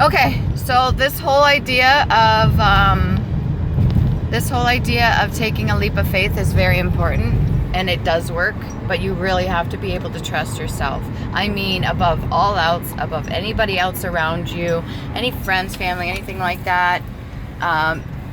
Okay, so this whole idea of taking a leap of faith is very important, and it does work, but you really have to be able to trust yourself. I mean, above all else, above anybody else around you, any friends, family, anything like that.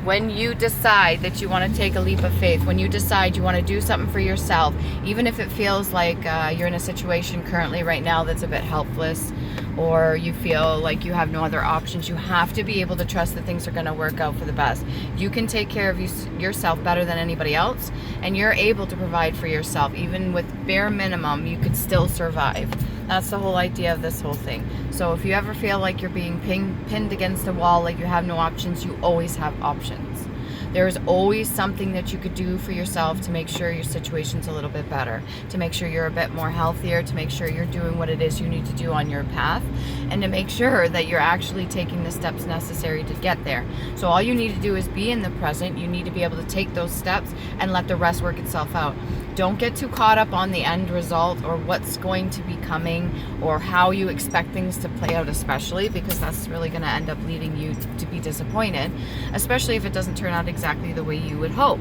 When you decide that you want to take a leap of faith, when you decide you want to do something for yourself, even if it feels like you're in a situation currently right now that's a bit helpless, or you feel like you have no other options, you have to be able to trust that things are going to work out for the best. You can take care of yourself better than anybody else, and you're able to provide for yourself. Even with bare minimum, you could still survive. That's the whole idea of this whole thing. So if you ever feel like you're being pinned against a wall, like you have no options, you always have options. There's always something that you could do for yourself to make sure your situation's a little bit better, to make sure you're a bit more healthier, to make sure you're doing what it is you need to do on your path, and to make sure that you're actually taking the steps necessary to get there. So all you need to do is be in the present. You need to be able to take those steps and let the rest work itself out. Don't get too caught up on the end result or what's going to be coming or how you expect things to play out, especially because that's really going to end up leading you to be disappointed, especially if it doesn't turn out exactly the way you would hope.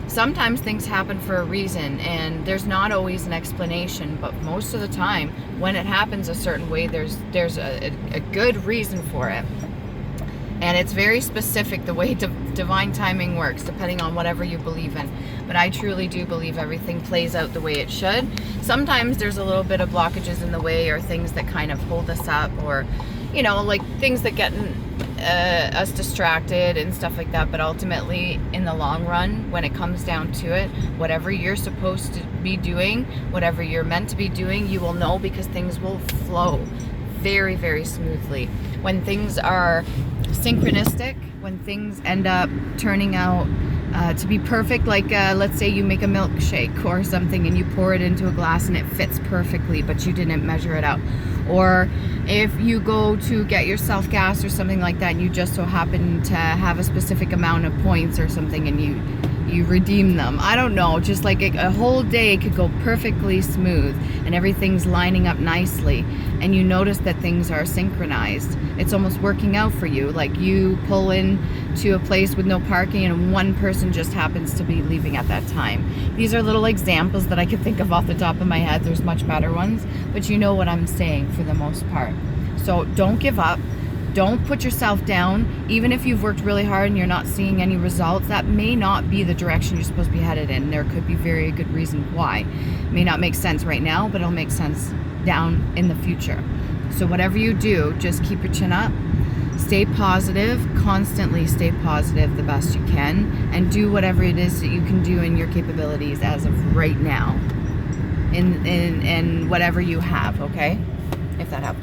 Sometimes things happen for a reason, and there's not always an explanation, but most of the time when it happens a certain way, there's a good reason for it. And it's very specific the way divine timing works, depending on whatever you believe in. But I truly do believe everything plays out the way it should. Sometimes there's a little bit of blockages in the way, or things that kind of hold us up, or, you know, like things that get us distracted and stuff like that. But ultimately, in the long run, when it comes down to it, whatever you're supposed to be doing, whatever you're meant to be doing, you will know, because things will flow very, very smoothly. When things are synchronistic, when things end up turning out to be perfect, like let's say you make a milkshake or something and you pour it into a glass and it fits perfectly, but you didn't measure it out. Or if you go to get yourself gas or something like that, and you just so happen to have a specific amount of points or something, and you redeem them. I don't know, just like a whole day could go perfectly smooth and everything's lining up nicely, and you notice that things are synchronized. It's almost working out for you. Like you pull in to a place with no parking and one person just happens to be leaving at that time. These are little examples that I could think of off the top of my head. There's much better ones, but you know what I'm saying for the most part. So don't give up. Don't put yourself down. Even if you've worked really hard and you're not seeing any results, that may not be the direction you're supposed to be headed in. There could be very good reason why. It may not make sense right now, but it'll make sense down in the future. So whatever you do, just keep your chin up. Stay positive, constantly stay positive the best you can, and do whatever it is that you can do in your capabilities as of right now, in whatever you have, okay? If that helped.